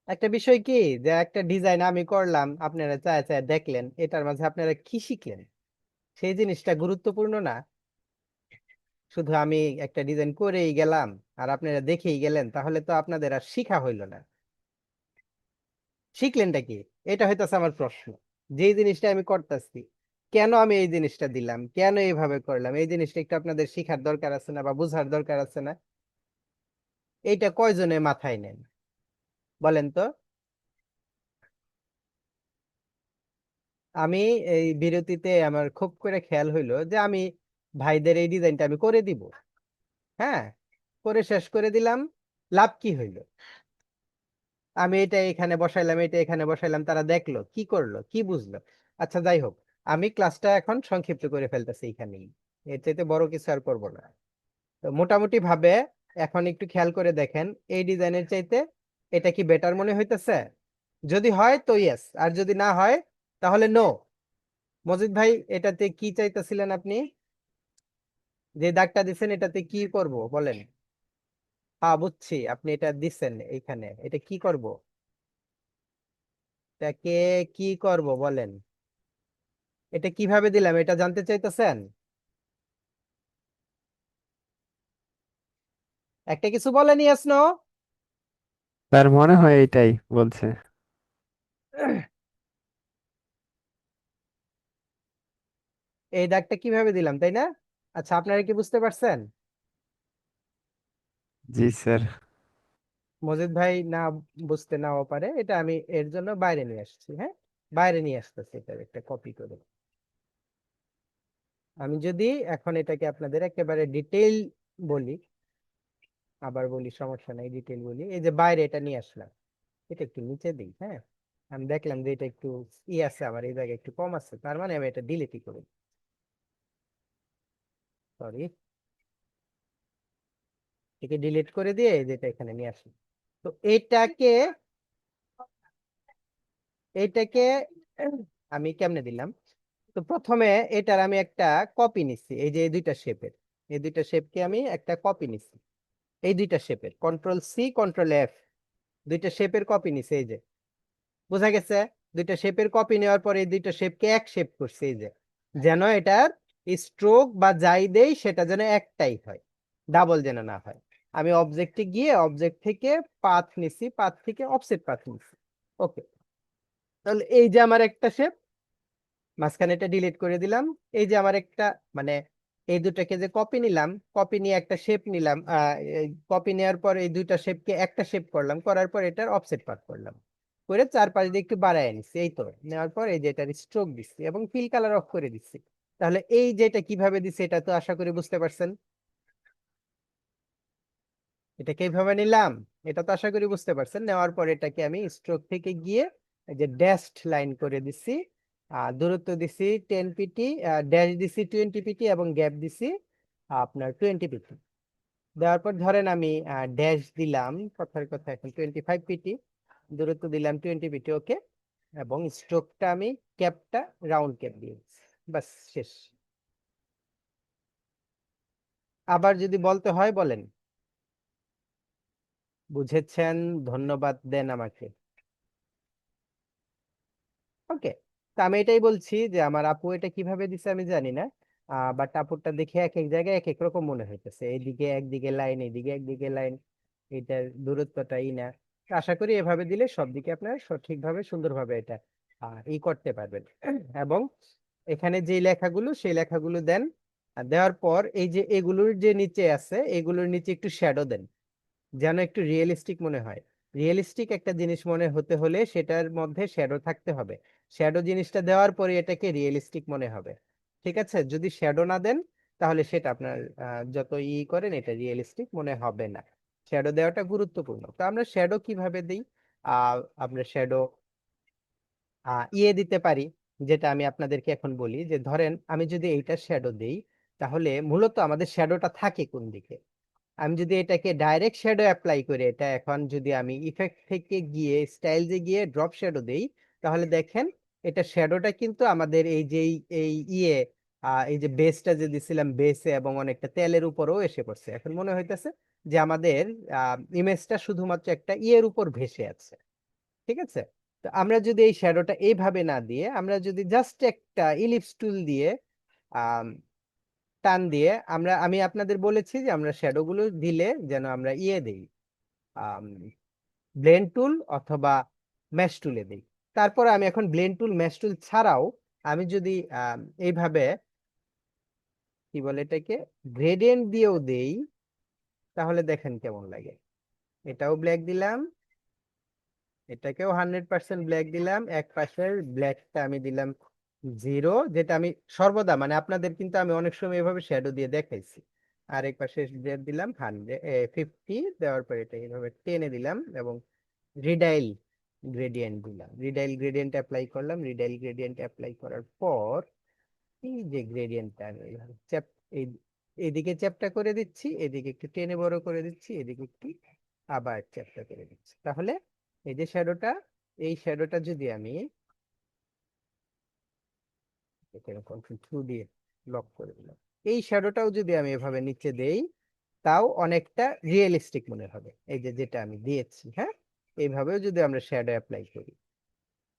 একটা বিষয় কি, যে একটা ডিজাইন আমি করলাম, আপনারা চায় চায় দেখলেন, এটার মাঝে আপনারা কি শিখলেন সেই জিনিসটা গুরুত্বপূর্ণ না। শুধু আমি একটা ডিজাইন করেই গেলাম আর আপনারা দেখেই গেলেন, তাহলে তো আপনাদের আর শিখা হইলো না। শিখলেনটা কি? এটা হইতেছে আমার প্রশ্ন। যে জিনিসটা আমি করতেছি, কেন আমি এই জিনিসটা দিলাম, কেন এইভাবে করলাম, এই জিনিসটা একটু আপনাদের শিখার দরকার আছে না, বা বুঝার দরকার আছে না? এইটা কয়জনে মাথায় নেন বলেন তো? আমি এই বিরতিতে আমার খুব করে খেয়াল হইলো যে আমি ভাইদের এই ডিজাইনটা আমি করে দিব। হ্যাঁ, করে শেষ করে দিলাম। লাভ কি হইলো? আমি এটা এখানে বসাইলাম, এটা এখানে বসাইলাম, তারা দেখলো, কি করলো, কি বুঝলো? আচ্ছা, যাই হোক, আমি ক্লাসটা এখন সংক্ষিপ্ত করে ফেলতেছি এখানেই। এর চাইতে বড় কিছু আর করবো না। তো মোটামুটি ভাবে এখন একটু খেয়াল করে দেখেন, এই ডিজাইনের চাইতে এটা কি বেটার মনে হইতেছে? যদি হয় তো ইয়েস, আর যদি না হয় তাহলে নো। মজিদ ভাই, এটাতে কি চাইতেছিলেন আপনি? যে দাগটা দিচ্ছেন এটাতে কি করব বলেন? হ্যাঁ, বুঝছি, আপনি এটা দিচ্ছেন এইখানে, এটা কি করব? এটাকে কি করব বলেন? এটা কিভাবে দিলাম এটা জানতে চাইতেছেন? একটা কিছু বলেন, ইয়াস নো। তার মনে হয় এটাই বলছে। এই দাগটা কিভাবে দিলাম, তাই না? আচ্ছা, আপনারা কি বুঝতে পারছেন? জি স্যার। মজিদ ভাই না বুঝতে নাও পারে, এটা আমি এর জন্য বাইরে নিয়ে আসছি। হ্যাঁ, বাইরে নিয়ে আসতেছি এটা একটা কপি করে। আমি যদি এখন এটাকে আপনাদের একেবারে ডিটেইল বলি, আবার বলি, সমস্যা নাই, ডিটেইল বলি। এই যে বাইরে এটা নিয়ে আসলাম, এটা একটু নিচে দিই। হ্যাঁ, আমি দেখলাম যে এটা একটু ই আছে, আমার এই জায়গায় একটু কম আছে, তার মানে আমি এটা ডিলিটই করি। সরি, এটাকে ডিলিট করে দিয়ে যেটা এখানে নিয়ে আসি। তো এটাকে আমি কেমনে দিলাম? তো প্রথমে এটার আমি একটা কপি নিচ্ছি, এই যে এই দুইটা শেপের, এই দুইটা শেপকে আমি একটা কপি নিচ্ছি। এই দুইটা শেপের কন্ট্রোল সি কন্ট্রোল এফ, দুইটা শেপের কপি নিচ্ছে, এই যে বোঝা গেছে? দুইটা শেপের কপি নেওয়ার পরে এই দুইটা শেপকে এক শেপ করছে, এই যে, যেন এটার স্ট্রোক বা যাই দেই সেটা যেন একটাই হয়, ডাবল যেন না হয়। আমি অবজেক্টে গিয়ে অবজেক্ট থেকে পাথ নিছি, পাথ থেকে অফসেট পাথ নিছি। ওকে, তাহলে এই যে আমার একটা শেপ, মাঝখানে এটা ডিলিট করে দিলাম। এই যে আমার একটা, মানে এই দুটাকে যে কপি নিলাম, কপি নিয়ে একটা শেপ নিলাম, কপি নেওয়ার পর এই দুইটা শেপকে একটা শেপ করলাম, করার পর এটার অফসেট পাথ করলাম, করে চারপাশ দিয়ে একটু বাড়ায় নিচ্ছি। এই তো নেওয়ার পর এই যে এটার স্ট্রোক দিচ্ছি এবং ফিল কালার অফ করে দিচ্ছি। তাহলে এই যে এটা কিভাবে দিচ্ছি এটা তো আশা করি বুঝতে পারছেন। এটা কিভাবে নিলাম এটা তো আশা করি বুঝতে পারছেন। নেওয়ার পর এটাকে আমি স্ট্রোক থেকে গিয়ে এই যে ড্যাশড লাইন করে দিচ্ছি, দূরত্ব দিছি 10 পিটি, ড্যাশ দিছি 20 পিটি, এবং গ্যাপ দিছি আপনার 20 পিটি। দেওয়ার পর ধরেন আমি ড্যাশ দিলাম, কথার কথা এখন 25 পিটি, দূরত্ব দিলাম 20 পিটি। ওকে, এবং স্ট্রোকটা আমি ক্যাপটা রাউন্ড ক্যাপ দিয়েছি, বাস, শেষ। আবার যদি বলতে হয় বলেন। বুঝেছেন? ধন্যবাদ দেন আমাকে। ওকে, তো আমি এটাই বলছি যে আমার আপু এটা কিভাবে দিছে আমি জানি না, বাট আপুরটা দেখে এক এক জায়গায় এক এক রকম মনে হইতেছে, এইদিকে একদিকে লাইন, এইদিকে একদিকে লাইন, এটার দূরত্বটাই না। তো আশা করি এভাবে দিলে সব দিকে আপনারা সঠিকভাবে সুন্দরভাবে এটা ই করতে পারবেন। এবং এখানে যে লেখাগুলো সেই লেখাগুলো দেন, আর দেওয়ার পর এই যে এগুলোর যে নিচে আছে এগুলোর নিচে একটু শ্যাডো দেন, যেন একটু রিয়েলিস্টিক মনে হয়। রিয়েলিস্টিক একটা জিনিস মনে হতে হলে সেটার মধ্যে শ্যাডো থাকতে হবে। শ্যাডো জিনিসটা দেওয়ার পরে এটাকে রিয়েলিস্টিক মনে হবে। ঠিক আছে, যদি শ্যাডো না দেন তাহলে সেটা আপনার যত ই করেন এটা রিয়েলিস্টিক মনে হবে না। শ্যাডো দেওয়াটা গুরুত্বপূর্ণ। তো আমরা শ্যাডো কিভাবে দিই? আমরা শ্যাডো ইয়ে দিতে পারি, যেটা আমি আপনাদেরকে এখন বলি। যে ধরেন আমি যদি এইটা শ্যাডো দেই, তাহলে মূলত আমাদের শ্যাডোটা থাকে কোন দিকে? আমি যদি এটাকে ডাইরেক্ট শ্যাডো অ্যাপ্লাই করে, এটা এখন যদি আমি ইফেক্ট থেকে গিয়ে স্টাইলসে গিয়ে ড্রপ শ্যাডো দেই, তাহলে দেখেন এটা শ্যাডোটা কিন্তু আমাদের এই যে এই ইয়ে এই যে বেসটা যে দিছিলাম বেসে এবং অনেকটা তেলের উপরেও এসে পড়ছে। এখন মনে হইতেছে যে আমাদের ইমেজটা শুধুমাত্র একটা ইয়ের উপর ভেসে আছে। ঠিক আছে? তো আমরা যদি এই শ্যাডোটা এইভাবে না দিয়ে আমরা যদি জাস্ট একটা ইলিপস টুল দিয়ে আম, টান দিয়ে আমি আপনাদের বলেছি যে আমরা শ্যাডো গুলো দিলে যেন আমরা ইয়ে দেই, ব্লেন্ড টুল অথবা ম্যাশ টুলে দিই। তারপরে আমি এখন ব্লেন্ড টুল ম্যাশ টুল ছাড়াও আমি যদি এইভাবে কি বলে এটাকে গ্রেডিয়েন্ট দিয়েও দেই, তাহলে দেখেন কেমন লাগে। এটাও ব্ল্যাক দিলাম, এটাকেও 100% ব্ল্যাক দিলাম, এক পাশের ব্ল্যাকটা আমি দিলাম 0, যেটা আমি সর্বদা মানে আপনাদের কিন্তু আমি অনেক সময় এভাবে শ্যাডো দিয়ে দেখাইছি। আর এক পাশে ব্ল্যাক দিলাম 50, দেওয়ার পর এটা এইভাবে টেনে দিলাম এবং রিডাইল গ্রেডিয়েন্ট দিলাম, রিডাইল গ্রেডিয়েন্ট অ্যাপ্লাই করলাম। রিডাইল গ্রেডিয়েন্ট অ্যাপ্লাই করার পর এই যে গ্রেডিয়েন্টটা আমি এইভাবে এই এইদিকে চ্যাপ্টা করে দিচ্ছি, এদিকে একটু টেনে বড় করে দিচ্ছি, এদিকে একটু আবার চ্যাপ্টা করে দিচ্ছি। তাহলে এই যে শ্যাডোটা, এই শ্যাডোটা যদি আমি এখানে কন্ট্রোল 2 দিয়ে লক করে দিলাম, এই শ্যাডোটাও যদি আমি এভাবে নিচে দেই, তাও অনেকটা রিয়েলিস্টিক মনে হবে। এই যে যেটা আমি দিয়েছি, হ্যাঁ, এইভাবেও যদি আমরা শ্যাডো অ্যাপ্লাই করি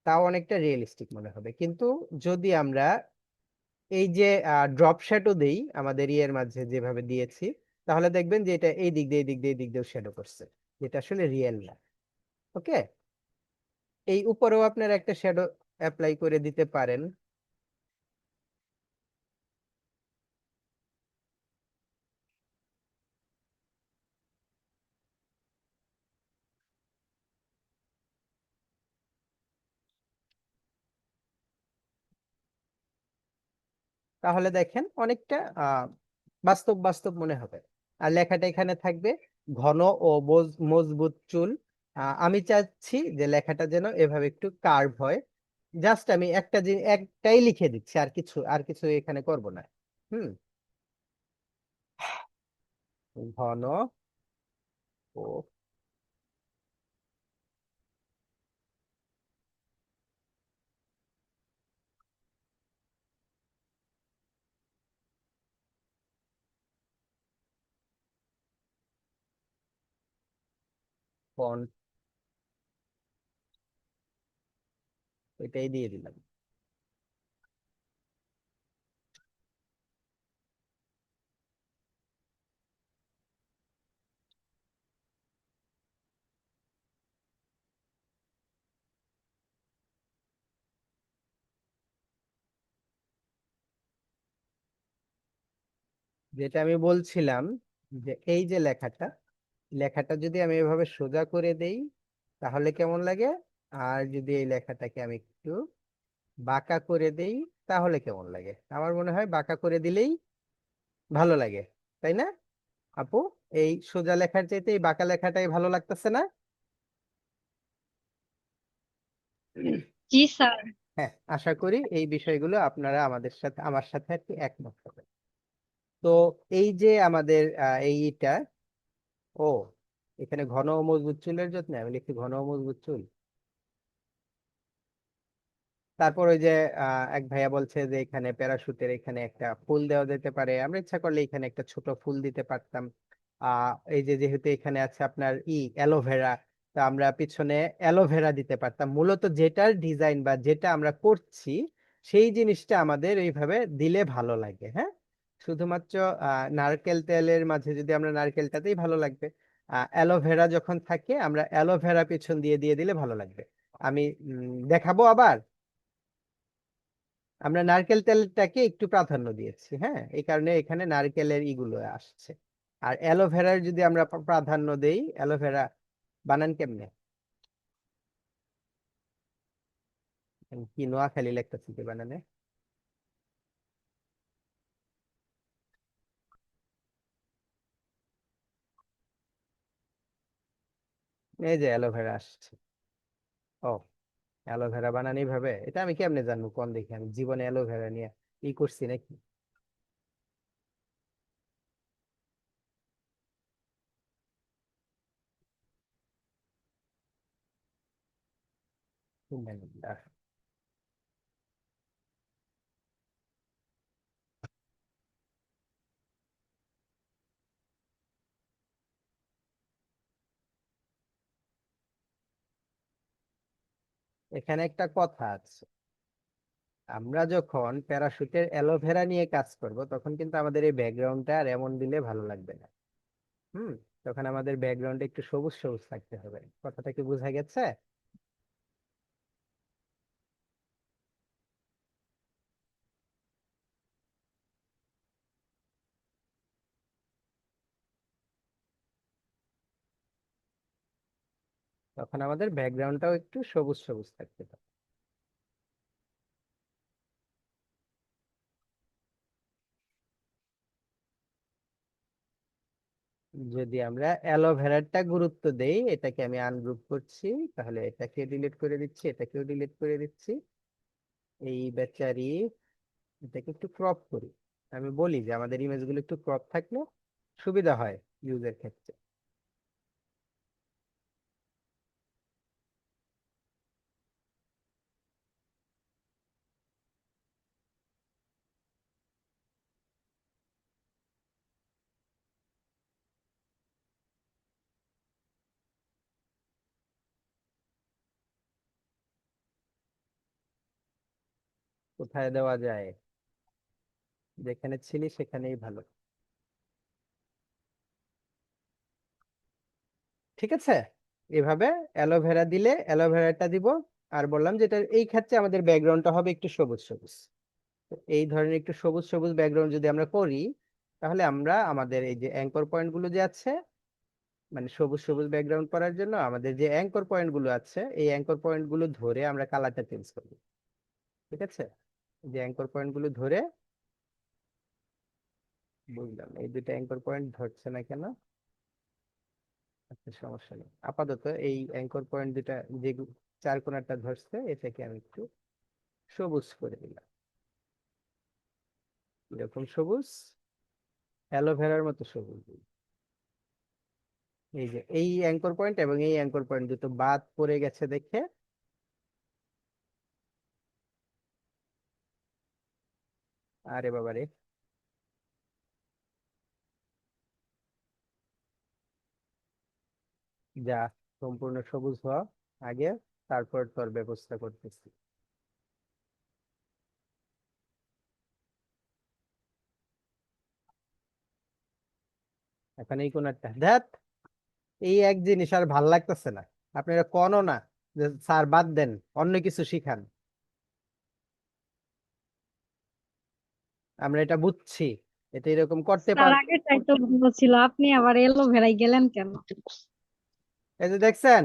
তাও অনেকটা রিয়েলিস্টিক মনে হবে। কিন্তু যদি আমরা এই যে ড্রপ শ্যাডো দেই আমাদের ইয়ের মাঝে যেভাবে দিয়েছি, তাহলে দেখবেন যে এটা এই দিক দিয়ে এই দিক দিয়ে এই দিক দিয়েও শ্যাডো করছে, যেটা আসলে রিয়েল না। ওকে, এই উপরেও আপনারা একটা শ্যাডো অ্যাপ্লাই করে দিতে পারেন। তাহলে দেখেন অনেকটা বাস্তব বাস্তব মনে হবে। আর লেখাটা এখানে থাকবে ঘন ও মজবুত চুল। আমি চাচ্ছি যে লেখাটা যেন এভাবে একটু কার্ভ হয়। জাস্ট আমি একটাই লিখে দিচ্ছি, আর কিছু এখানে করব না। হুম, ঘন ও ফন্ট, এটাই দিয়ে দিলাম। যেটা আমি বলছিলাম যে এই যে লেখাটা, লেখাটা যদি আমি এভাবে সোজা করে দেই তাহলে কেমন লাগে, আর যদি এই লেখাটাকে আমি একটু বাঁকা করে দেই তাহলে কেমন লাগে? আমার মনে হয় বাঁকা করে দিলেই ভালো লাগে, তাই না আপু? এই সোজা লেখার চাইতে এই বাঁকা লেখাটাই ভালো লাগতেছে না? জি স্যার। হ্যাঁ, আশা করি এই বিষয়গুলো আপনারা আমার সাথে আর কি একমত হবেন। তো এই যে আমাদের এইটা, ও এখানে ঘন ও মজবুত চুলের জন্য আমি লিখি ঘন ও মজবুত চুল। তারপর ওই যে এক ভাইয়া বলছে যে এখানে প্যারাশুটের এখানে একটা ফুল দেওয়া যেতে পারে, আমরা ইচ্ছা করলে এখানে একটা ছোট ফুল দিতে পারতাম। এই যে যেহেতু এখানে আছে আপনার অ্যালোভেরা, তো আমরা পিছনে অ্যালোভেরা দিতে পারতাম। মূলত যেটার ডিজাইন বা যেটা আমরা করছি সেই জিনিসটা আমাদের এইভাবে দিলে ভালো লাগে। হ্যাঁ, শুধুমাত্র নারকেল তেলের মাঝে যদি আমরা নারকেলটাতেই ভালো লাগবে, অ্যালোভেরা যখন থাকে আমরা অ্যালোভেরা পিছন দিয়ে দিয়ে দিলে ভালো লাগবে। আমি দেখাবো আবার। আমরা নারকেল তেলটাকে একটু প্রাধান্য দিয়েছি, হ্যাঁ, এই কারণে এখানে নারকেলের ইগুলো আসছে। আর অ্যালোভেরার যদি আমরা প্রাধান্য দেই, অ্যালোভেরা বানান কেমনে? কি নোয়াখালী লেখতেছি কি বানানে? এই যে অ্যালোভেরা আসছে। ও, অ্যালোভেরা বানানি ভাবে এটা আমি কেমনে জানবো? কোন দেখি, আমি জীবনে অ্যালোভেরা নিয়ে করছি নাকি? এখানে একটা কথা আছে, আমরা যখন প্যারাশুটের অ্যালোভেরা নিয়ে কাজ করব তখন কিন্তু আমাদের এই ব্যাকগ্রাউন্ডটা আর এমন দিলে ভালো লাগবে না। হুম। তখন আমাদের ব্যাকগ্রাউন্ডে একটু সবুজ সবুজ থাকতে হবে। কথাটা কি বোঝা গেছে? তখন আমাদের ব্যাকগ্রাউন্ডটাও একটু সবুজ সবুজ থাকতে হবে। যদি আমরা অ্যালোভেরাটা গুরুত্ব দেই, এটাকে আমি আনগ্রুপ করছি, তাহলে এটাকে ডিলিট করে দিচ্ছি, এটাকেও ডিলিট করে দিচ্ছি। এই বেচারি, এটাকে একটু ক্রপ করি। আমি বলি যে আমাদের ইমেজগুলো একটু ক্রপ থাকলে সুবিধা হয় ইউজের ক্ষেত্রে। কোথায় দেওয়া যায়? যেখানে ছিলি সেখানেই ভালো। ঠিক আছে। এভাবে অ্যালোভেরা দিলে অ্যালোভেরাটা দিব। আর বললাম যেটা এই ক্ষেত্রে আমাদের ব্যাকগ্রাউন্ডটা হবে একটু সবুজ সবুজ। তো এই ধরনের একটু সবুজ সবুজ ব্যাকগ্রাউন্ড যদি আমরা করি, তাহলে আমরা আমাদের এই যে অ্যাঙ্কর পয়েন্ট গুলো যে আছে, মানে সবুজ সবুজ ব্যাকগ্রাউন্ড করার জন্য আমাদের যে অ্যাঙ্কর পয়েন্ট গুলো আছে, এই অ্যাঙ্কর পয়েন্ট গুলো ধরে আমরা কালারটা চেঞ্জ করব। ঠিক আছে। যে অ্যাঙ্কর পয়েন্ট গুলো ধরে, বুঝলাম এই দুটো অ্যাঙ্কর পয়েন্ট ধরছে না কেন। আচ্ছা, সমস্যা নেই। আপাতত এই অ্যাঙ্কর পয়েন্ট দুটা, যে চার কোণাটা ধরছে, এটাকে আমি একটু সবুজ করে দিলাম। এরকম সবুজ, অ্যালোভেরার মতো সবুজ। এই যে এই অ্যাঙ্কর পয়েন্ট এবং এই অ্যাঙ্কর পয়েন্ট দুটো বাদ পড়ে গেছে দেখে, আরে বাবারে, যা, সম্পূর্ণ সবুজ হওয়া আগে, তারপর তোর ব্যবস্থা করতেছি। এখন এই কোণারটা দেখ, এই এক জিনিস আর ভাল লাগতেছে না। আপনারা কোনো না যে স্যার বাদ দেন, অন্য কিছু শিখান। আমরা এটা বুঝছি, এটা এরকম করতে তার পারবো। আগেরটাই তো ভালো ছিল, আপনি আবার এলোভেরায় গেলেন কেন? এই যে দেখছেন,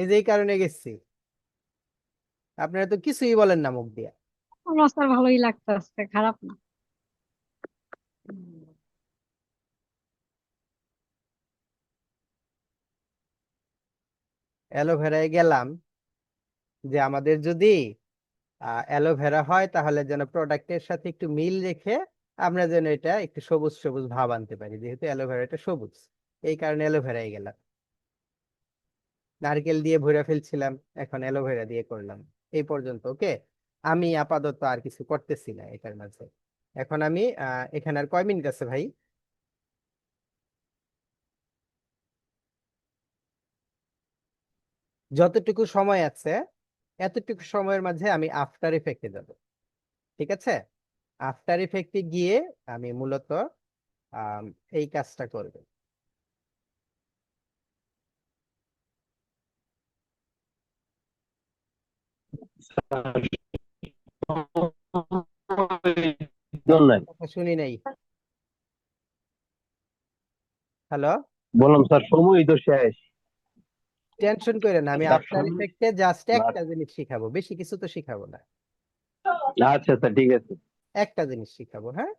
এই যে এই কারণে গেছি। আপনারা তো কিছুই বলেন না মুখ দিয়া। আমার স্যার ভালোই লাগতেছে, খারাপ না। অ্যালোভেরায় গেলাম, যে আমাদের যদি অ্যালোভেরা হয় তাহলে যেন প্রোডাক্টের সাথে একটু মিল রেখে আমরা যেন এটা একটু সবুজ সবুজ ভাব আনতে পারি, যেহেতু অ্যালোভেরাটা সবুজ। এই কারণে অ্যালোভেরায় গেলাম। নারকেল দিয়ে ভরে ফেলছিলাম, এখন অ্যালোভেরা দিয়ে করলাম। এই পর্যন্ত ওকে। আমি আপাতত আর কিছু করতেছি না এটার মাঝে। এখন আমি এখানে আর কয় মিনিট আছে ভাই? যতটুকু সময় আছে, এতটুকু সময়ের মাঝে আমি আফটার ইফেক্টে যাব। ঠিক আছে। আফটার ইফেক্টে গিয়ে আমি মূলত আম, এই কাজটা করব। জন্য কথা শুনি নাই। হ্যালো। বললাম স্যার সময় তো শেষ। টেনশন করে না, আমি স্যার আফটার সময়, ইফেক্টে জাস্ট একটা জিনিস শিখাবো, বেশি কিছু তো শিখাবো না। আচ্ছা স্যার ঠিক আছে। একটা জিনিস শিখাবো, হ্যাঁ।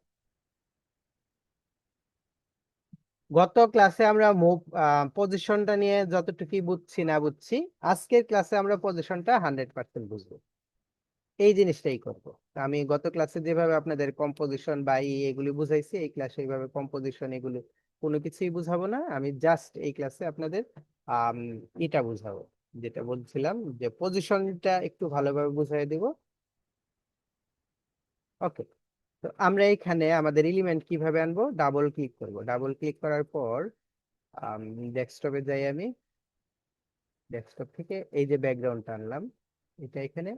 গত ক্লাসে আমরা মুভ পজিশনটা নিয়ে যতটুকু বুঝছি না বুঝছি, আজকের ক্লাসে আমরা পজিশনটা 100% বুঝবো। এই জিনিসটাই করব। আমি গত ক্লাসে যেভাবে আপনাদের কম্পোজিশন বা এগুলি বুঝাইছি, এই ক্লাসে এইভাবে কম্পোজিশন এগুলো কোনো কিছুই বুঝাবো না। আমি জাস্ট এই ক্লাসে আপনাদের আম, এটা বুঝাবো, যেটা বলছিলাম যে পজিশনটা একটু ভালোভাবে বুঝাই দিব। ওকে। তো আমরা এখানে আমাদের এলিমেন্ট কিভাবে আনবো, ডাবল ক্লিক করব। ডাবল ক্লিক করার পর ডেস্কটপে যাই আমি। ডেস্কটপ থেকে এই যে ব্যাকগ্রাউন্ডটা আনলাম, এটা এখানে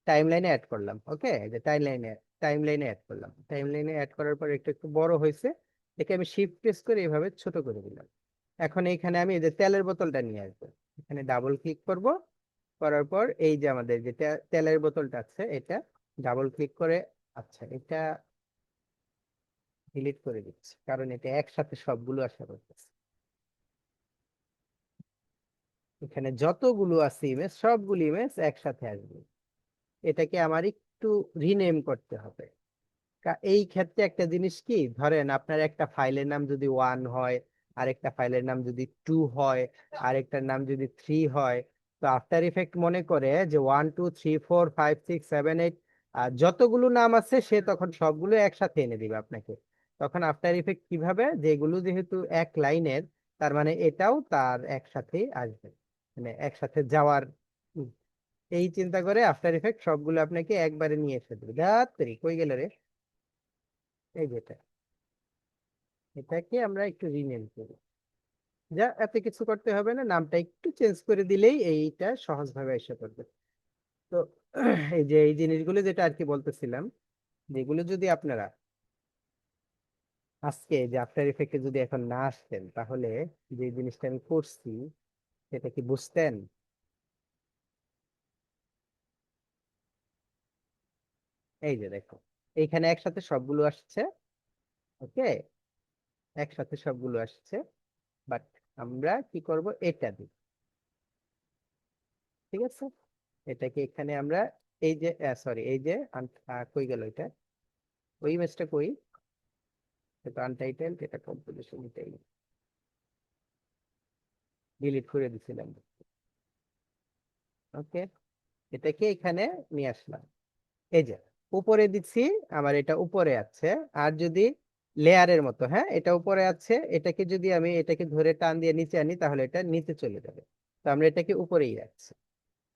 টাইমলাইনে অ্যাড করলাম। ওকে, যে টাইমলাইনে অ্যাড করলাম। টাইমলাইনে অ্যাড করার পর একটু একটু বড় হয়েছে, একে আমি শিফট প্রেস করে এভাবে ছোট করে দিলাম। এখন এইখানে আমি এই যে তেলের বোতলটা নিয়ে আসবো, এখানে ডাবল ক্লিক করব। করার পর এই যে আমাদের যে তেলের বোতলটা আছে এটা ডাবল ক্লিক করে, আচ্ছা এটা ডিলিট করে দিচ্ছি, কারণ এটা একসাথে সবগুলো আসা করতেছে। এখানে যতগুলো আছে ইমেজ, সবগুলো ইমেজ একসাথে আসবে। এটাকে আমার একটু রিনেম করতে হবে। এই ক্ষেত্রে একটা জিনিস কি, ধরেন আপনার একটা ফাইলের নাম যদি 1 হয়, আরেকটা ফাইলের নাম যদি 2 হয়, আরেকটার নাম যদি 3 হয়, তো আফটার ইফেক্ট মনে করে যে 1 2 3 4 5 6 7 8 যতগুলো নাম আছে সে তখন সবগুলো একসাথে এনে দিবে আপনাকে। তখন আফটার ইফেক্ট কিভাবে, যেগুলো যেহেতু এক লাইনের, তার মানে এটাও তার একসাথে আসবে, মানে একসাথে যাওয়ার উম, এই চিন্তা করে আফটার ইফেক্ট সবগুলো আপনাকে একবারে নিয়ে এসে দেবে। যাত্রী কই গেল রে, এই যেটা, এটাকে আমরা একটু রিনেম করি। যা, এত কিছু করতে হবে না, নামটা একটু চেঞ্জ করে দিলেই এইটা সহজভাবে এসে পড়বে। তো এই যে এই জিনিসগুলো যেটা আর কি বলতেছিলাম, যেগুলো যদি আপনারা আজকে যে আফটার ইফেক্টে যদি এখন না আসতেন, তাহলে যে জিনিসটা আমি করছি সেটা কি বুঝতেন? এই যে দেখো, এইখানে একসাথে সবগুলো আসছে। ওকে, একসাথে সবগুলো আসছে, বাট আমরা কি করব, এটা দিই। ঠিক আছে, এটাকে এখানে আমরা এই যে, সরি এই যে কই গেল এটা, ওই ইমেজটা কই, এটা আনটাইটেল, এটা কম্পোজিশন, এটাই ডিলিট করে দিছিলাম। ওকে, এটাকে এখানে নিয়ে আসলাম। এই যে উপরে দিচ্ছি, আমার এটা উপরে আছে। আর যদি লেয়ারের মতো, হ্যাঁ এটা উপরে আছে, এটাকে যদি আমি এটাকে ধরে টান দিয়ে নিচে আনি, তাহলে এটা নিচে চলে যাবে। তো আমরা এটাকে উপরেই রাখছি।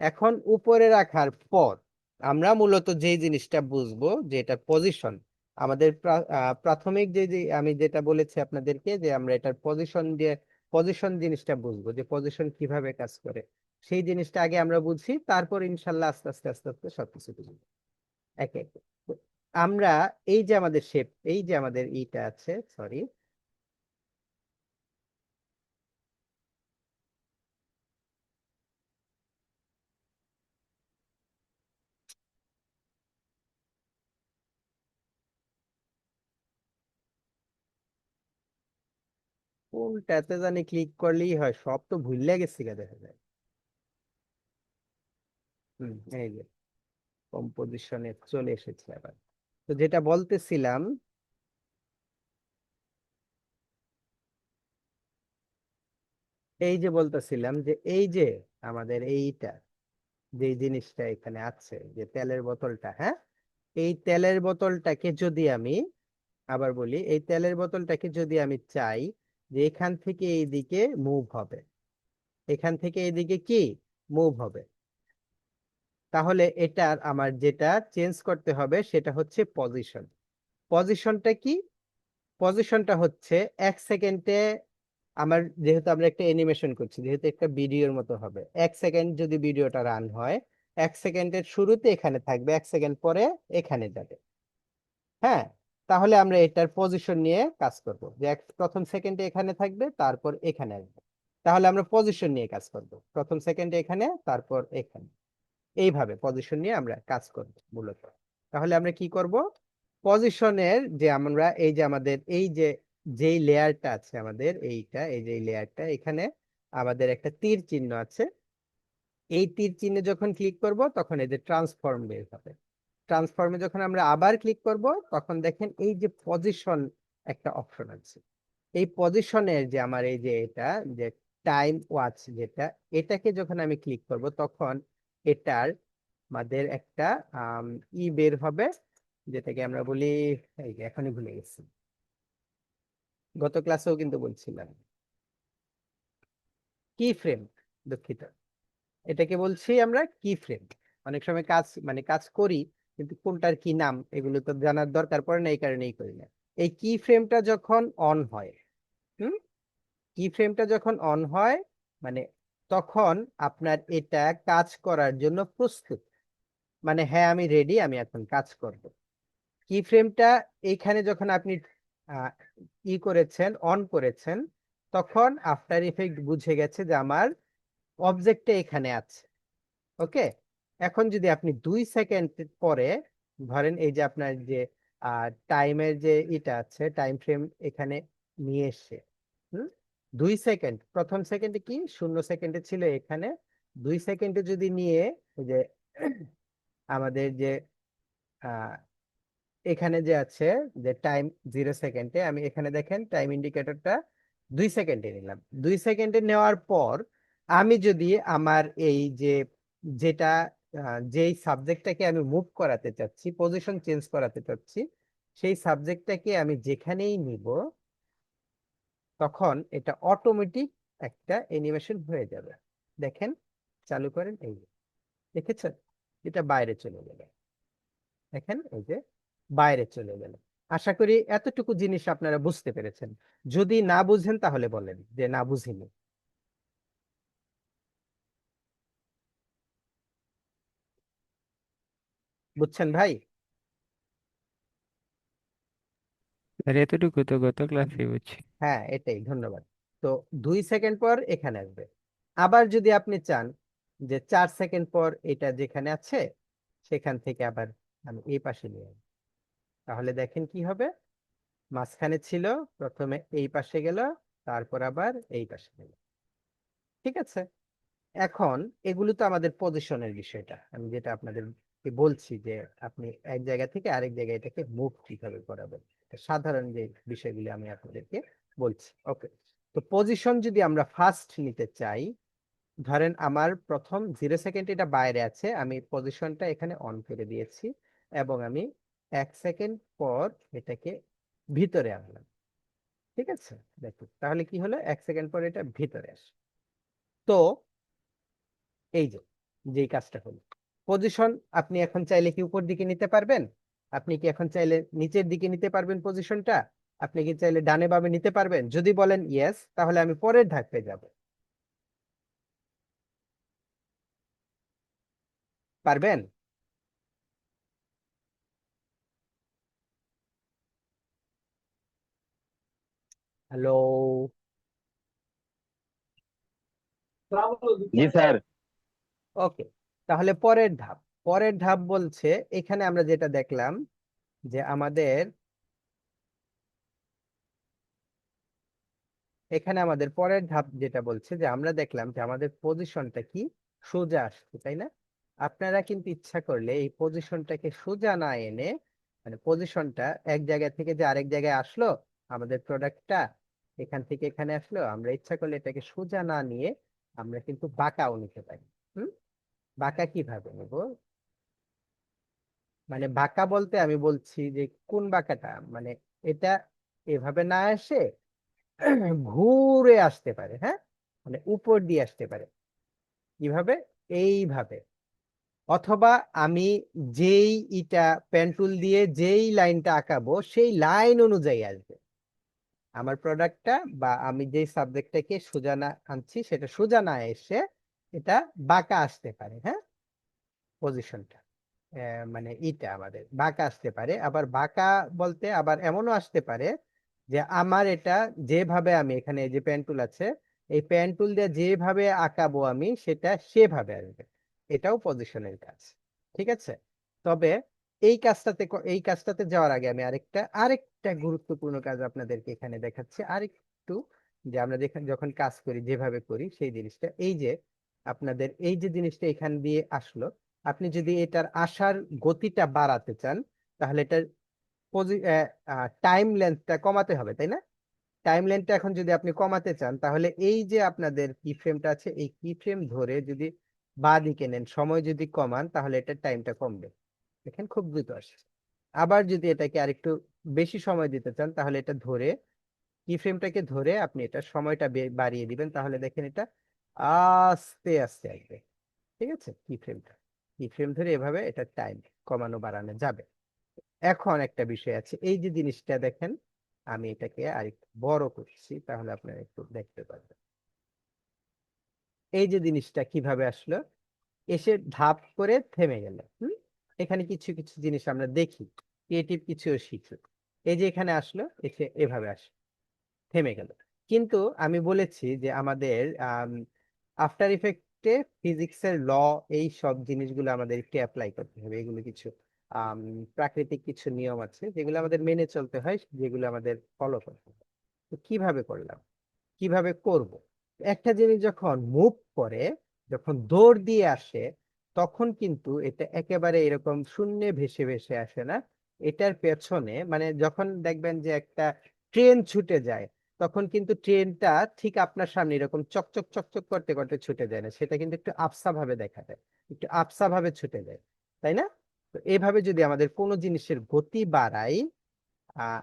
এখন উপরে রাখার পর আমরা মূলত যে জিনিসটা বুঝবো, যে এটা পজিশন, আমাদের প্রাথমিক যে আমি যেটা বলেছি আপনাদেরকে, যে আমরা এটার পজিশন দিয়ে পজিশন জিনিসটা বুঝবো, যে পজিশন কিভাবে কাজ করে, সেই জিনিসটা আগে আমরা বুঝি, তারপর ইনশাল্লাহ আস্তে আস্তে আস্তে আস্তে সবকিছু বুঝবো একে একে। তো আমরা এই যে আমাদের শেপ, এই যে আমাদের ইটা আছে, সরি, কোনটাতে জানি ক্লিক করলেই হয়, সব তো ভুলে গেছি গা, দেখা যায়। এই যে কম্পোজিশনে চলে এসেছে আবার। তো যেটা বলতেছিলাম, এই যে বলতেছিলাম যে এই যে আমাদের এইটা, যে জিনিসটা এখানে আছে, যে তেলের বোতলটা, হ্যাঁ এই তেলের বোতলটাকে যদি আমি আবার বলি, এই তেলের বোতলটাকে যদি আমি চাই যে এখান থেকে এইদিকে মুভ হবে, এখান থেকে এইদিকে কি মুভ হবে, তাহলে এটার আমার যেটা চেঞ্জ করতে হবে সেটা হচ্ছে পজিশন। পজিশনটা কি, পজিশনটা হচ্ছে 1 সেকেন্ডে, আমার যেহেতু আমরা একটা অ্যানিমেশন করছি, যেহেতু একটা ভিডিওর মতো হবে, 1 সেকেন্ড যদি ভিডিওটা রান হয়, 1 সেকেন্ডের শুরুতে এখানে থাকবে, 1 সেকেন্ড পরে এখানে যাবে। হ্যাঁ, তাহলে আমরা এটার পজিশন নিয়ে কাজ করব, যে প্রথম সেকেন্ডে এখানে থাকবে, তারপর এখানে আসবে। তাহলে আমরা পজিশন নিয়ে কাজ করব, প্রথম সেকেন্ডে এখানে, তারপর এখানে, এইভাবে পজিশন নিয়ে আমরা কাজ করব মূলত। তাহলে আমরা কি করব, পজিশনের যে আমরা এই যে আমাদের এই যে যেই লেয়ারটা আছে আমাদের এইটা, এই যে লেয়ারটা, এখানে আমাদের একটা তীর চিহ্ন আছে। এই তীর চিহ্নে যখন ক্লিক করব, তখন এই যে ট্রান্সফর্ম বের হবে। ট্রান্সফর্মে যখন আমরা আবার ক্লিক করব, তখন দেখেন এই যে পজিশন একটা অপশন আছে। এই পজিশনের যে আমার এই যে এটা, যে টাইম ওয়াচ যেটা, এটাকে যখন আমি ক্লিক করব, তখন এটার আমাদের একটা বের হবে, যেটাকে আমরা বলি, এই যে এখনই ভুলে গেছি, গত ক্লাসেও কিন্তু বলছিলাম, কি ফ্রেম, দুঃখিত, এটাকে বলছি আমরা কি ফ্রেম। অনেক সময় কাজ মানে কাজ করি, কিন্তু কোনটার কি নাম এগুলো তো জানার দরকার পড়ে না, এই কারণেই করি না। এই কি ফ্রেমটা যখন অন হয়, হুম, কি ফ্রেমটা যখন অন হয়, মানে তখন আপনার এটা কাজ করার জন্য প্রস্তুত। মানে হ্যাঁ আমি রেডি, আমি এখন কাজ করব। কি ফ্রেমটা এইখানে যখন আপনি আহ, করেছেন, অন করেছেন, তখন আফটার ইফেক্ট বুঝে গেছে যে আমার অবজেক্টটা এখানে আছে। ওকে, এখন যদি আপনি 2 সেকেন্ড পরে ধরেন এই যে আপনার যে টাইমের যে এটা আছে, টাইম ফ্রেম এখানে নিয়ে এসে, হুম, 2 সেকেন্ড, প্রথম সেকেন্ডে কি 0 সেকেন্ডে ছিল এখানে, 2 সেকেন্ডে যদি নিয়ে এই যে আমাদের যে আহ, এখানে যে আছে যে টাইম 0 সেকেন্ডে, আমি এখানে দেখেন টাইম ইন্ডিকেটরটা 2 সেকেন্ডে নিলাম। 2 সেকেন্ডে নেওয়ার পর আমি যদি আমার এই যে যেটা যেই সাবজেক্টটাকে আমি মুভ করাতে চাচ্ছি, পজিশন চেঞ্জ করাতে চাচ্ছি, সেই সাবজেক্টটাকে আমি যেখানেই নিব, তখন এটা অটোমেটিক একটা অ্যানিমেশন হয়ে যাবে। দেখেন, চালু করেন, এই যে দেখেছেন, এটা বাইরে চলে গেল। দেখেন এই যে বাইরে চলে গেল। আশা করি এতটুকু জিনিস আপনারা বুঝতে পেরেছেন। যদি না বুঝেন তাহলে বলেন যে না বুঝিনি। বুঝছেন ভাই? আর এতটুকু তো গত ক্লাসে বুঝছি। হ্যাঁ এটাই, ধন্যবাদ। তো 2 সেকেন্ড পর এখানে আসবে। আবার যদি আপনি চান যে 4 সেকেন্ড পর এটা যেখানে আছে সেখান থেকে আবার আমি এই পাশে নিয়ে আসবো, তাহলে দেখেন কি হবে, মাঝখানে ছিল, প্রথমে এই পাশে গেল, তারপর আবার এই পাশে গেল। ঠিক আছে, এখন এগুলো তো আমাদের পজিশনের বিষয়টা, আমি যেটা আপনাদের বলছি যে আপনি এক জায়গা থেকে আরেক জায়গায় এটাকে মুভ কিভাবে করাবেন, এটা সাধারণ যে বিষয়গুলো আমি আপনাদেরকে বলছি। ওকে, তো পজিশন যদি আমরা ফার্স্ট নিতে চাই, ধরেন আমার প্রথম 0 সেকেন্ড এটা বাইরে আছে, আমি পজিশনটা এখানে অন করে দিয়েছি এবং আমি 1 সেকেন্ড পর এটাকে ভিতরে আনলাম। ঠিক আছে, দেখুন তাহলে কি হলো, 1 সেকেন্ড পর এটা ভিতরে আসে। তো এই যে যেই কাজটা হলো, পজিশন আপনি এখন চাইলে কি উপর দিকে নিতে পারবেন? আপনি কি এখন চাইলে নিচের দিকে নিতে পারবেন পজিশনটা? আপনি কি চাইলে ডানে বামে নিতে পারবেন? যদি বলেন ইয়েস, তাহলে আমি পরের ধাপে যাব। পারবেন? হ্যালো? জি স্যার। ওকে, তাহলে পরের ধাপ, পরের ধাপ বলছে, এখানে আমরা যেটা দেখলাম যে আমাদের এখানে আমাদের পরের ধাপ যেটা বলছে যে আমরা দেখলাম যে আমাদের পজিশনটা কি সোজা আসছে, তাই না? আপনারা কিন্তু ইচ্ছা করলে এই পজিশনটাকে সোজা না এনে, মানে পজিশনটা এক জায়গা থেকে যে আরেক জায়গায় আসলো, আমাদের প্রোডাক্টটা এখান থেকে এখানে আসলো, আমরা ইচ্ছা করলে এটাকে সোজা না নিয়ে আমরা কিন্তু বাঁকাও নিতে পারি। হুম, বাঁকা কিভাবে নেব? মানে বাঁকা বলতে আমি বলছি যে কোন বাঁকাটা, মানে এটা এভাবে না এসে ঘুরে আসতে পারে, হ্যাঁ, মানে উপর দিয়ে আসতে পারে। কিভাবে? এইভাবে। অথবা আমি যেই ইটা পেন টুল দিয়ে যেই লাইনটা আঁকাবো সেই লাইন অনুযায়ী আসবে আমার প্রোডাক্টটা, বা আমি যেই সাবজেক্টটাকে সোজা না আনছি সেটা সোজা না এসে এটা বাঁকা আসতে পারে। হ্যাঁ, পজিশনটা মানে ইটা আমাদের বাঁকা আসতে পারে। আবার বাঁকা বলতে আবার এমনও আসতে পারে যে আমার এটা যেভাবে আমি এখানে যে পেন টুল আছে, এই পেন টুল দিয়ে যেভাবে আঁকাবো আমি সেটা সেভাবে আসবে। এটাও পজিশনের কাজ। ঠিক আছে, তবে এই কাজটাতে যাওয়ার আগে আমি আরেকটা গুরুত্বপূর্ণ কাজ আপনাদেরকে এখানে দেখাচ্ছি আরেকটু, যে আমরা যখন কাজ করি যেভাবে করি সেই জিনিসটা, এই যে আপনাদের এই যে জিনিসটা এখান দিয়ে আসলো, আপনি যদি এটার আসার গতিটা বাড়াতে চান, তাহলে এটার টাইম লেন্থটা কমাতে হবে, তাই না? টাইম লেন্থটা এখন যদি আপনি কমাতে চান, তাহলে এই যে আপনাদের কি ফ্রেমটা আছে, এই কি ফ্রেম ধরে যদি বাঁ দিকে নেন, সময় যদি কমান, তাহলে এটার টাইমটা কমবে। দেখেন খুব দ্রুত আসছে। আবার যদি এটাকে আরেকটু বেশি সময় দিতে চান, তাহলে এটা ধরে, কি ফ্রেমটাকে ধরে আপনি এটা সময়টা বাড়িয়ে দিবেন, তাহলে দেখেন এটা আস্তে আস্তে আসবে। ঠিক আছে, কি ফ্রেম ধরে এভাবে এটা টাইম কমানো বাড়ানো যাবে। এখন একটা বিষয় আছে, এই যে জিনিসটা দেখেন, আমি এটাকে আরেকটু বড় করছি তাহলে আপনারা একটু দেখতে পারবেন। এই যে জিনিসটা কিভাবে আসলো, এসে ধাপ করে থেমে গেল। হুম, এখানে কিছু কিছু জিনিস আমরা দেখি, ক্রিয়েটিভ কিছুও শিখি। এই যে এখানে আসলো, এসে এভাবে আসলো, থেমে গেল। কিন্তু আমি বলেছি যে আমাদের আফটার ইফেক্টে ফিজিক্সের ল, এই সব জিনিসগুলো আমাদের একটু অ্যাপ্লাই করতে হবে। এগুলো কিছু আম, প্রাকৃতিক কিছু নিয়ম আছে যেগুলো আমাদের মেনে চলতে হয়, যেগুলো আমাদের ফলো করতে হয়। তো কিভাবে করলাম, কিভাবে করব? একটা জিনিস যখন মুভ করে, যখন দৌড় দিয়ে আসে, তখন কিন্তু এটা একেবারে এরকম শূন্যে ভেসে ভেসে আসে না। এটার পেছনে মানে যখন দেখবেন যে একটা ট্রেন ছুটে যায়, তখন কিন্তু ট্রেনটা ঠিক আপনার সামনে এরকম চকচক চকচক করতে করতে ছুটে যায় না, সেটা কিন্তু একটু আবছা ভাবে দেখা যায়, একটু আবছা ভাবে ছুটে যায়, তাই না? তো এইভাবে যদি আমাদের কোনো জিনিসের গতি বাড়াই, আহ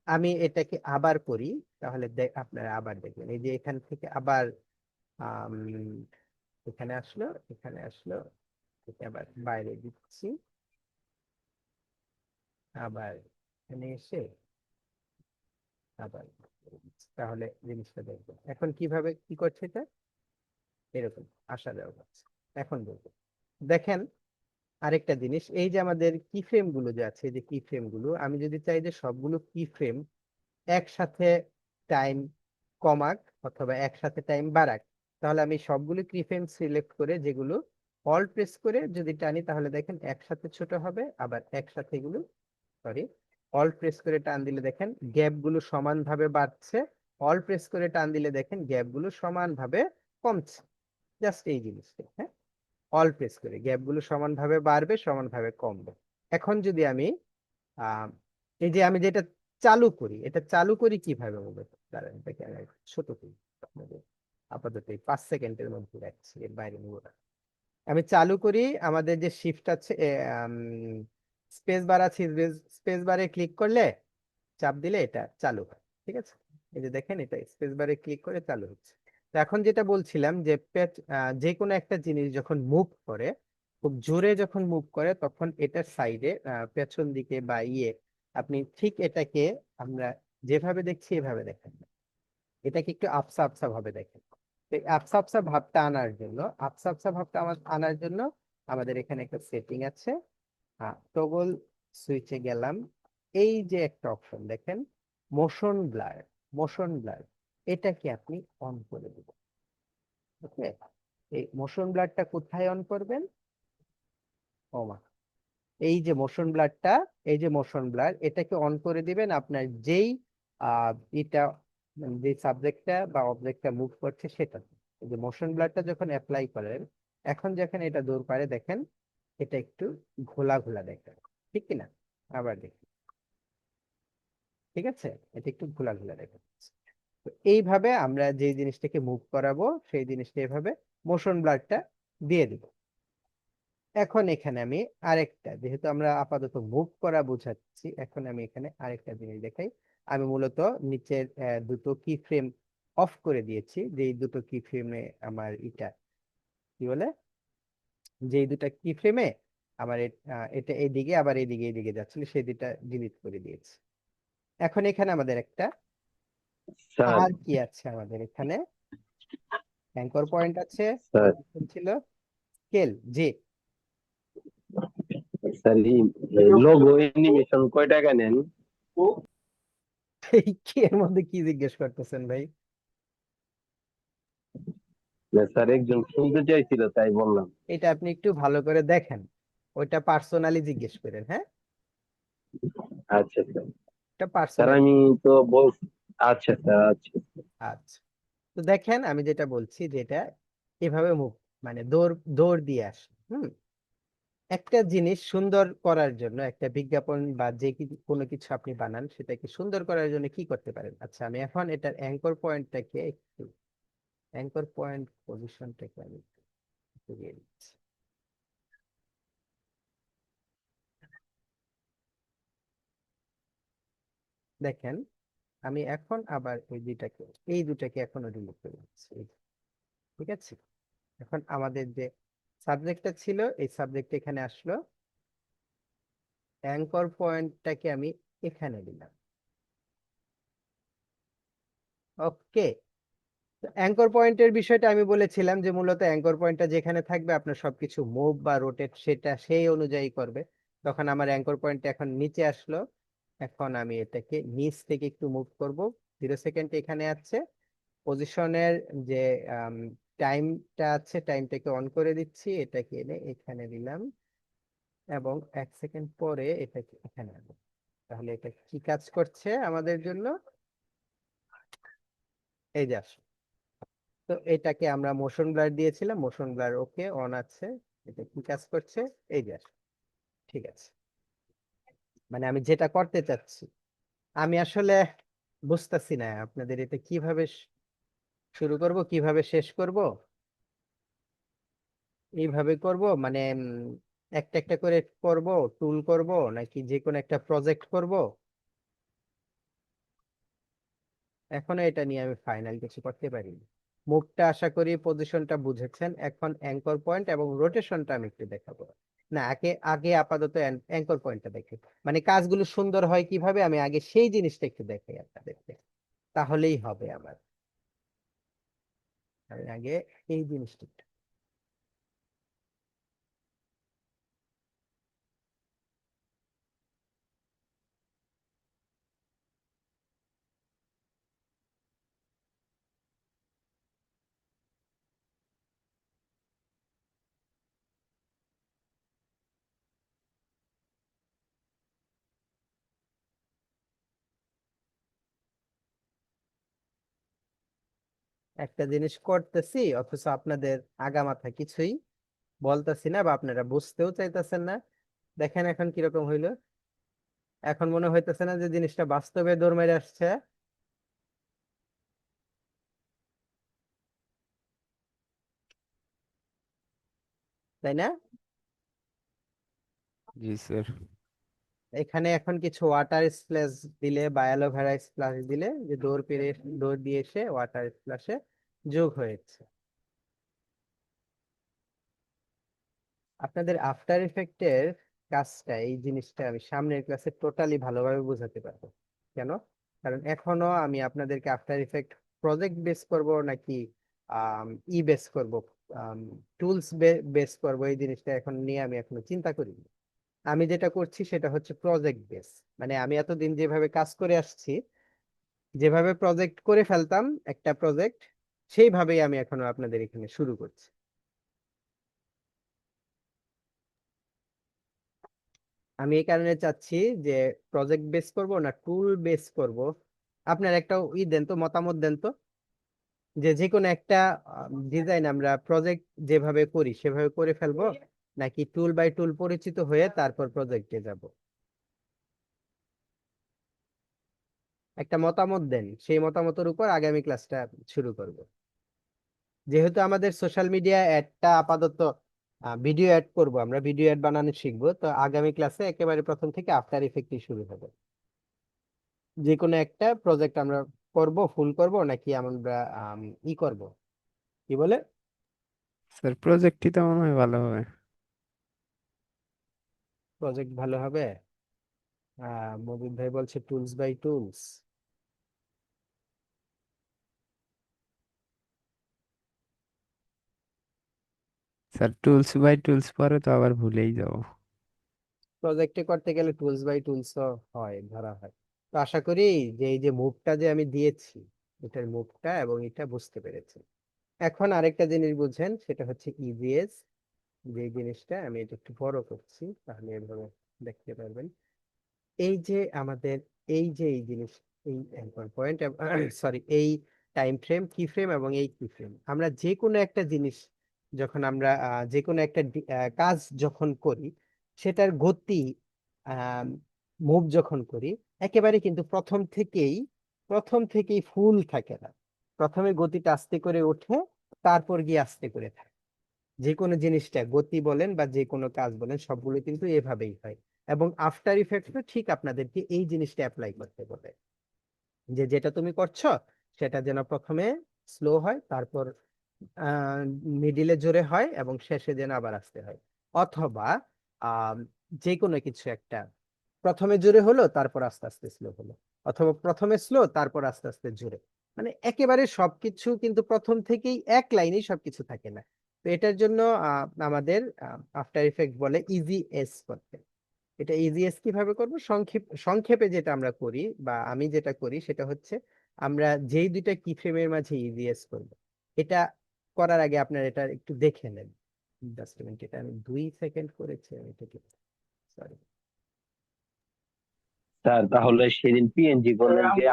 আমি এটাকে আবার করি, তাহলে আপনারা আবার দেখবেন এই যে এখান থেকে আবার আম, এখানে আসলো, এখানে আসলো, একে আবার বাইরে দিচ্ছি, আবার এখানে এসে আবার বাইরে দিচ্ছি। তাহলে জিনিসটা দেখবেন এখন কিভাবে কি করছে এটা, এরকম আসা যাওয়া করছে। এখন দেখবেন, দেখেন আরেকটা জিনিস, এই যে আমাদের কি ফ্রেম গুলো যে আছে, এই যে কি ফ্রেম গুলো, আমি যদি চাই যে সবগুলো কি ফ্রেম একসাথে টাইম কমাক অথবা একসাথে টাইম বাড়াক, তাহলে আমি সবগুলো কিফ্রেম সিলেক্ট করে যেগুলো অল প্রেস করে যদি টানি, তাহলে দেখেন একসাথে ছোট হবে, আবার একসাথে এগুলো, সরি, অল প্রেস করে টান দিলে দেখেন গ্যাপ গুলো সমানভাবে বাড়ছে, অল প্রেস করে টান দিলে দেখেন গ্যাপ গুলো সমানভাবে কমছে। জাস্ট এই জিনিসটা, হ্যাঁ, অল প্রেস করে গ্যাপ গুলো সমানভাবে বাড়বে, সমানভাবে কমবে। এখন যদি আমি আহ এই যে আমি যেটা চালু করি, এটা চালু করি কিভাবে মূলত, দাঁড়ান এটাকে আমি একটু ছোট করি আপনাদের, আপাতত এই 5 সেকেন্ডের মধ্যে রাখছি, এর বাইরে নিব না। আমি চালু করি, আমাদের যে শিফট আছে, স্পেস বার আছে, স্পেস বারে ক্লিক করলে, চাপ দিলে এটা চালু হয়, ঠিক আছে? এই যে দেখেন এটা স্পেস বারে ক্লিক করে চালু হচ্ছে। তো এখন যেটা বলছিলাম যে যে কোনো একটা জিনিস যখন মুভ করে, খুব জোরে যখন মুভ করে, তখন এটার সাইডে পেছন দিকে বা আপনি ঠিক এটাকে, আমরা যেভাবে দেখছি এভাবে দেখেন না। এটাকে একটু আবসা আবসা ভাবে দেখেন। তো এই আবসা আবসা ভাবটা আনার জন্য, আবসা আবসা ভাবটা আনার জন্য আমাদের এখানে একটা সেটিং আছে, টগল সুইচে গেলাম, এই যে একটা অপশন দেখেন, মোশন ব্লার, মোশন ব্লার, এটাকে আপনি অন করে দিবেন। ওকে, এই মোশন ব্লারটা কোথায় অন করবেন? ওমা, এই যে মোশন ব্লারটা, এই যে মোশন ব্লার, এটাকে অন করে দিবেন আপনার যেই এটা মানে যে সাবজেক্টটা বা অবজেক্টটা মুভ করছে সেটা। এই যে মোশন ব্লারটা যখন অ্যাপ্লাই করেন, এখন যখন এটা দৌড় পারে দেখেন এটা একটু ঘোলা ঘোলা দেখেন, ঠিক কিনা? আবার দেখি, ঠিক আছে, এটা একটু ঘোলা ঘোলা দেখেন। তো এইভাবে আমরা যে জিনিসটাকে মুভ করাবো, সেই জিনিসটা এভাবে মোশন ব্লারটা দিয়ে দিব। এখন এখানে আমি আরেকটা, যেহেতু আমরা আপাতত মুভ করা বোঝাচ্ছি, এখন আমি এখানে আরেকটা জিনিস দেখাই। আমি মূলত নিচের দুটো কি ফ্রেম অফ করে দিয়েছি, যে এই দুটো কি ফ্রেমে আমার এটা কি বলে, যে এই দুটা কি ফ্রেমে আমার এটা এইদিকে আবার এইদিকে এইদিকে যাচ্ছিল, সেই দুটা ডিলিট করে দিয়েছি। এখন এখানে আমাদের একটা স্যার আর কি আছে, আমাদের এখানে অ্যাঙ্কর পয়েন্ট আছে, স্যার পজিশন ছিল, স্কেল, জি। স্যার এই লোগো অ্যানিমেশন কয় টাকা নেন? এই কি এর মধ্যে কি জিজ্ঞেস করতেছেন ভাই? না স্যার, একজন শুনতে চাইছিল তাই বললাম। এটা আপনি একটু ভালো করে দেখেন, ওইটা পার্সোনালি জিজ্ঞেস করেন, হ্যাঁ, আচ্ছা স্যার। এটা স্যার পার্সোনালি। আমি তো বল, আচ্ছা স্যার, আচ্ছা। আচ্ছা, তো দেখেন আমি যেটা বলছি, যেটা এভাবে মুভ মানে দৌড় দৌড় দিয়ে আসে। একটা জিনিস সুন্দর করার জন্য, একটা বিজ্ঞাপন বা যে কোনো কিছু আপনি বানান, সেটাকে সুন্দর করার জন্য কি করতে পারেন? আচ্ছা, আমি এখন এটার অ্যাঙ্কর পয়েন্টটাকে একটু, অ্যাঙ্কর পয়েন্ট পজিশনটাকে আমি একটু দিয়ে দিচ্ছি। দেখেন আমি এখন আবার ওই দুইটাকে, এই দুটাকে এখনো রিমুভ করে দিচ্ছি, এই যে, ঠিক আছে? এখন আমাদের যে সাবজেক্টটা ছিল, এই সাবজেক্ট এখানে আসলো, অ্যাঙ্কর পয়েন্টটাকে আমি এখানে দিলাম। ওকে, অ্যাঙ্কর পয়েন্টের বিষয়টা আমি বলেছিলাম যে মূলত অ্যাঙ্কর পয়েন্টটা যেখানে থাকবে আপনার সবকিছু মুভ বা রোটেট সেটা সেই অনুযায়ী করবে। তখন আমার অ্যাঙ্কর পয়েন্ট এখন নিচে আসলো। এখন আমি এটাকে নিচ থেকে একটু মুভ করব। 0 সেকেন্ড এখানে আছে। পজিশনের যে টাইমটা আছে, টাইমটাকে অন করে দিচ্ছি, এটাকে এনে এখানে দিলাম এবং 1 সেকেন্ড পরে এটাকে এখানে আনবো। তাহলে এটা কি কাজ করছে আমাদের জন্য? এই যে আসো। তো এটাকে আমরা মোশন ব্লার দিয়েছিলাম, মোশন ব্লার ওকে অন আছে। এটা কি কাজ করছে? এই যে আসো। ঠিক আছে, মানে আমি যেটা করতে চাচ্ছি, আমি আসলে বুঝতেছি না আপনাদের এটা কিভাবে শুরু করব, কিভাবে শেষ করব। এইভাবে করব মানে একটা একটা করে করব, টুল করব, নাকি যে কোনো একটা প্রজেক্ট করব? এখনো এটা নিয়ে আমি ফাইনাল কিছু করতে পারিনি। মুভটা আশা করি পজিশনটা বুঝেছেন। এখন অ্যাঙ্কর পয়েন্ট এবং রোটেশনটা আমি একটু দেখাবো। না, আগে আগে আপাতত অ্যাঙ্কর পয়েন্টটা দেখি, মানে কাজগুলো সুন্দর হয় কিভাবে, আমি আগে সেই জিনিসটা একটু দেখাই আপনাদেরকে, তাহলেই হবে আমার। আমি আগে এই জিনিসটা একটু- একটা জিনিস করতেছি অথচ আপনাদের আগামাথা কিছুই বলতেছি না, বা আপনারা বুঝতেও চাইতেছেন না। দেখেন এখন কিরকম হইলো। এখন মনে হইতেছে না যে জিনিসটা বাস্তবে দৌড় মেরে আসছে? তাই না? জি স্যার। এখানে এখন কিছু ওয়াটার স্প্ল্যাশ দিলে বা অ্যালোভেরা স্প্ল্যাশ দিলে যে দৌড় দিয়ে এসে ওয়াটার স্প্ল্যাশে যোগ হয়েছে। আপনাদের আফটার ইফেক্টের কাজটা, এই জিনিসটা আমি সামনের ক্লাসে টোটালি ভালোভাবে বোঝাতে পারবো। কেন? কারণ এখনো আমি আপনাদেরকে আফটার ইফেক্ট প্রজেক্ট বেস করব নাকি বেস করব, টুলস বেস করব, এই জিনিসটা এখন নিয়ে আমি এখনো চিন্তা করিনি। আমি যেটা করছি সেটা হচ্ছে প্রজেক্ট বেস। মানে আমি এতদিন যেভাবে কাজ করে আসছি, যেভাবে প্রজেক্ট করে ফেলতাম একটা প্রজেক্ট, সেইভাবেই আমি এখনো আপনাদের এখানে শুরু করছি। আমি এই কারণে চাচ্ছি যে প্রজেক্ট বেস করব না টুল বেস করব। আপনার একটা দেন তো, মতামত দেন তো, যে যে কোনো একটা ডিজাইন আমরা প্রজেক্ট যেভাবে করি সেভাবে করে ফেলবো, নাকি টুল বাই টুল পরিচিত হয়ে তারপর প্রজেক্টে যাব। একটা মতামত দেন, সেই মতামতের উপর আগামী ক্লাসটা শুরু করব। যেহেতু আমাদের সোশ্যাল মিডিয়া অ্যাডটা আপাতত ভিডিও অ্যাড করব, আমরা ভিডিও অ্যাড বানানো শিখবো, তো আগামী ক্লাসে একেবারে প্রথম থেকে আফটার ইফেক্টই শুরু হবে। যে কোনো একটা প্রজেক্ট আমরা করব, ফুল করব, নাকি আমরা করব, কি বলে? স্যার প্রজেক্টই তো মনে হয় ভালো হবে। প্রজেক্ট ভালো হবে। মবিন ভাই বলছে tools by tools. Sir tools by tools পরে তো আবার ভুলেই যাবো। প্রজেক্টে করতে গেলে টুলস বাই টুলস হয়, ধরা হয়। তো আশা করি যে এই যে মুভটা যে আমি দিয়েছি, এটার মুভটা এবং এটা বুঝতে পেরেছি। এখন আরেকটা জিনিস বুঝেন, সেটা হচ্ছে ইভিএস। যে জিনিসটা আমি এটা একটু বড় করছি, তাহলে এভাবে দেখতে পারবেন। এই যে আমাদের এই যে এই জিনিস, এই অ্যাঙ্কর পয়েন্ট, সরি, এই টাইম ফ্রেম, কি ফ্রেম এবং এই কি ফ্রেম, আমরা যে কোনো একটা জিনিস যখন আমরা যে কোনো একটা কাজ যখন করি, সেটার গতি মুভ যখন করি, একেবারে কিন্তু প্রথম থেকেই ফুল থাকে না। প্রথমে গতিটা আস্তে করে ওঠে, তারপর গিয়ে আস্তে করে থাকে। যে কোনো জিনিসটা গতি বলেন বা যে কোনো কাজ বলেন, সবগুলো কিন্তু এভাবেই হয়। এবং আফটার ইফেক্টও ঠিক আপনাদেরকে এই জিনিসটা অ্যাপ্লাই করতে বলে, যে যেটা তুমি করছো সেটা যেন প্রথমে স্লো হয়, তারপর আহ মিডিলে জোরে হয়, এবং শেষে যেন আবার আসতে হয়। অথবা আহ যে কোনো কিছু একটা প্রথমে জোরে হলো, তারপর আস্তে আস্তে স্লো হলো, অথবা প্রথমে স্লো তারপর আস্তে আস্তে জোরে। মানে একেবারে সবকিছু কিন্তু প্রথম থেকেই এক লাইনেই সবকিছু থাকে না। তো এটার জন্য আমাদের আফটার ইফেক্ট বলে ইজি এস করতে। এটা ইজিএস কিভাবে করব, সংক্ষেপে যেটা আমরা করি বা আমি যেটা করি সেটা হচ্ছে আমরা যেই দুইটা কি ফ্রেমের মাঝে ইজিএস করব, এটা করার আগে আপনার এটা একটু দেখে নেন। জাস্ট মিনিট, এটা আমি 2 সেকেন্ড করেছি, আমি এটাকে সরি। স্যার তাহলে সেদিন পিএনজি করলেন যে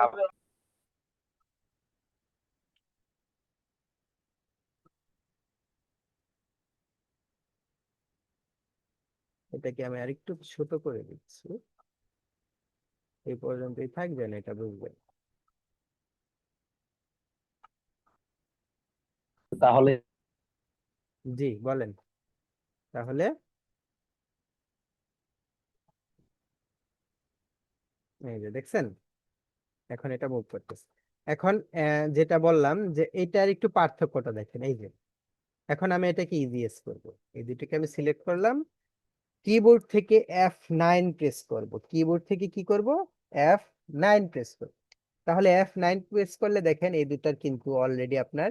এটাকে আমি আরেকটু ছোট করে দিচ্ছি, এই পর্যন্তই থাকবেন, এটা বুঝবেন। তাহলে জি বলেন। তাহলে এই যে দেখছেন, এখন এটা মুভ করতেছে। এখন যেটা বললাম যে এটার একটু পার্থক্যটা দেখেন, এই যে এখন আমি এটাকে ইজিএস করব, এই দুটোকে আমি সিলেক্ট করলাম, কিবোর্ড থেকে F9 প্রেস করব, কিবোর্ড থেকে কি করব, F9 প্রেস করব। তাহলে F9 প্রেস করলে দেখেন এই দুটার কিন্তু অলরেডি আপনার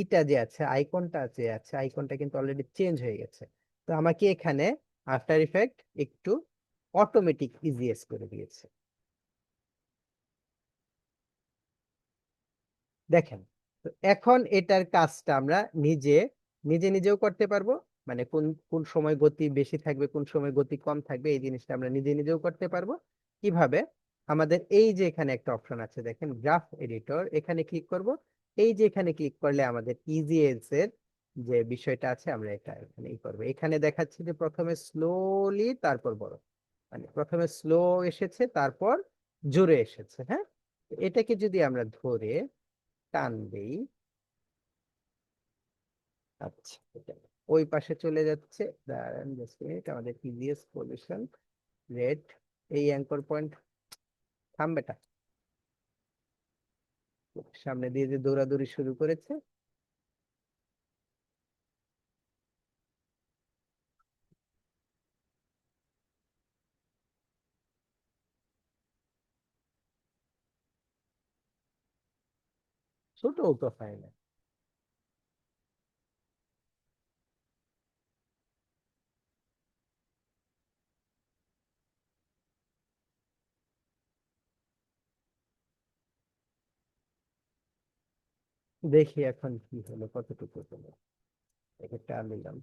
ইটা যে আছে, আইকনটা আছে আইকনটা কিন্তু অলরেডি চেঞ্জ হয়ে গেছে। তো আমাকে এখানে আফটার ইফেক্ট একটু অটোমেটিক ইজিএস করে দিয়েছে, দেখেন। তো এখন এটার কাজটা আমরা নিজে নিজেও করতে পারবো, মানে কোন কোন সময় গতি বেশি থাকবে কোন সময় গতি কম থাকবে এই জিনিসটা আমরা নিজেও করতে পারবো। কিভাবে, আমাদের এই যে এখানে একটা অপশন আছে দেখেন, গ্রাফ এডিটর, এখানে ক্লিক করব। এই যে এখানে ক্লিক করলে আমাদের ইজিএস এর যে বিষয়টা আছে আমরা এটা এখানে করবো। এখানে দেখাচ্ছে যে প্রথমে স্লোলি তারপর বড়, মানে প্রথমে স্লো এসেছে তারপর জোরে এসেছে, হ্যাঁ। এটাকে যদি আমরা ধরে টান দেই, আচ্ছা এটা ওই পাশে চলে যাচ্ছে, দাঁড়ান জাস্ট মিনিট, আমাদের ইজিএস পজিশন রেড, এই অ্যাঙ্কর পয়েন্ট, থাম বেটা, সামনে দিয়ে যে দৌড়াদৌড়ি শুরু করেছে। ছোটও তো হয় না। দেখি এখন কি হলো, কতটুকু হলো, এটা টান দিলাম।